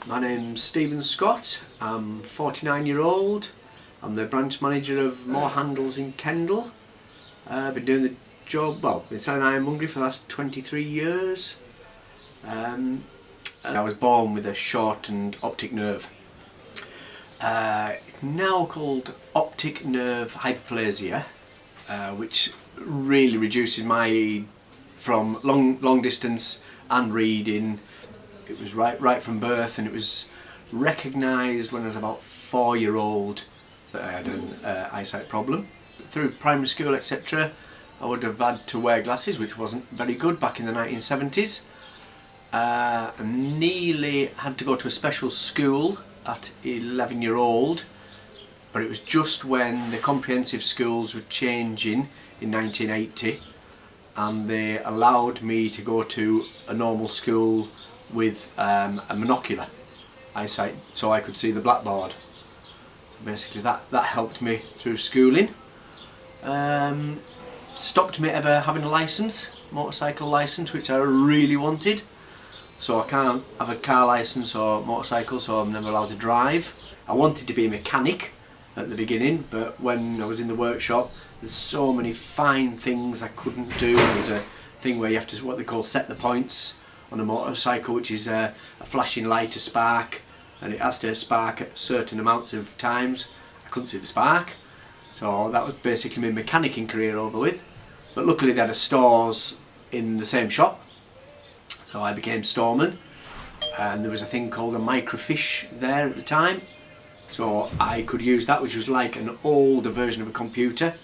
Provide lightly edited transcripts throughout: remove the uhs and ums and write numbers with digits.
My name's Stephen Scott. I'm 49-year-old. I'm the branch manager of More Handles in Kendal. I've been doing the job, been selling ironmongery for the last 23 years. I was born with a shortened optic nerve. It's now called optic nerve hypoplasia, which really reduces my from long distance and reading. It was right from birth, and it was recognised when I was about 4-year-old that I had an eyesight problem. Through primary school, etc., I would have had to wear glasses, which wasn't very good back in the 1970s. I nearly had to go to a special school at 11-year-old, but it was just when the comprehensive schools were changing in 1980, and they allowed me to go to a normal school with a monocular eyesight, so I could see the blackboard. So basically that helped me through schooling. Stopped me ever having a licence, motorcycle licence, which I really wanted. So I can't have a car licence or motorcycle, so I'm never allowed to drive. I wanted to be a mechanic at the beginning, but when I was in the workshop, there's so many fine things I couldn't do. There's a thing where you have to, what they call, set the points on a motorcycle, which is a flashing light, a spark, and it has to spark at certain amounts of times. I couldn't see the spark, so that was basically my mechanicking career over with. But luckily they had stores in the same shop, so I became storeman, and there was a thing called a microfiche there at the time, so I could use that, which was like an older version of a computer,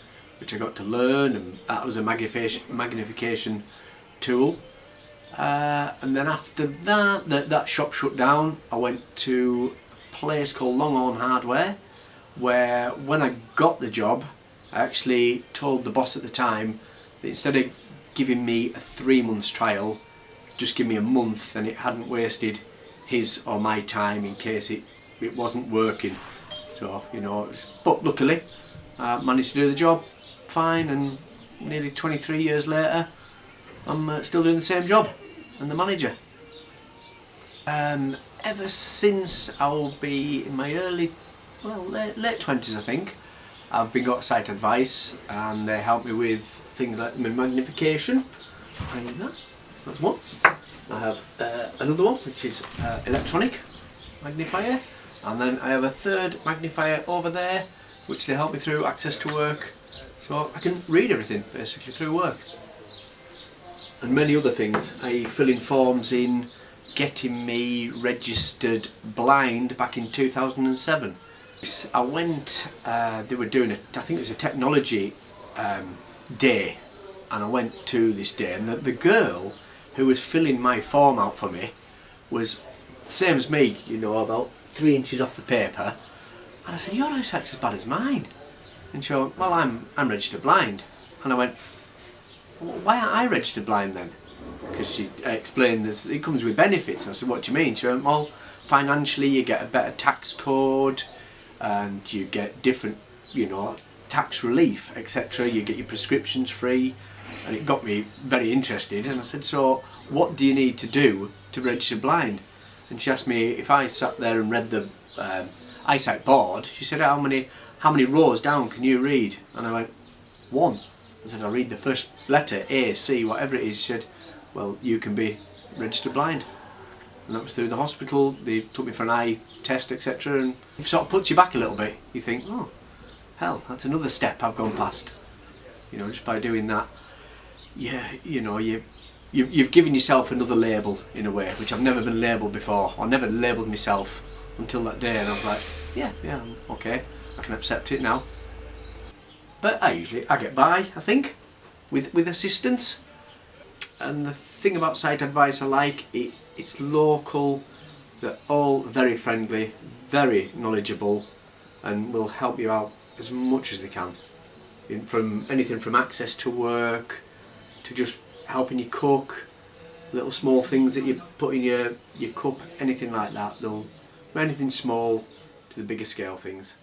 which I got to learn, and that was a magnification tool. And then after that shop shut down, I went to a place called Longhorn Hardware, where when I got the job, I actually told the boss at the time that instead of giving me a 3-month trial, just give me a month, and it hadn't wasted his or my time in case it wasn't working. So, you know, but luckily I managed to do the job fine, and nearly 23 years later I'm still doing the same job and the manager. Ever since I'll be in my late 20s, I think, I've been got sight advice, and they help me with things like my magnification. That's one. I have another one, which is electronic magnifier, and then I have a third magnifier over there, which they help me through access to work, so I can read everything basically through work. And many other things. I fill in forms in getting me registered blind back in 2007. I went, they were doing I think it was a technology day, and I went to this day, and the girl who was filling my form out for me was the same as me, you know, about 3 inches off the paper, and I said, "Your eyesight's as bad as mine." And she went, "Well, I'm registered blind." And I went, "Well, why aren't I registered blind then?" Because she explained this, it comes with benefits. And I said, "What do you mean?" She went, "Well, financially you get a better tax code, and you get different, you know, tax relief, etc. You get your prescriptions free." And it got me very interested, and I said, "So what do you need to do to register blind?" And she asked me if I sat there and read the eyesight board. She said, how many rows down can you read?" And I went, "1." I said, "I read the first letter, A, C, whatever it is." She said, "Well, you can be registered blind." And that was through the hospital. They took me for an eye test, etc. And it sort of puts you back a little bit. You think, "Oh, hell, that's another step I've gone past." You know, just by doing that, yeah, you know, you've given yourself another label in a way, which I've never been labelled before. I never labelled myself until that day, and I was like, yeah, I'm okay, I can accept it now. But I get by, I think, with assistance. And the thing about sight advice I like, it's local, they're all very friendly, very knowledgeable, and will help you out as much as they can. From anything from access to work, to just helping you cook, little small things that you put in your cup, anything like that. They'll, anything small to the bigger scale things.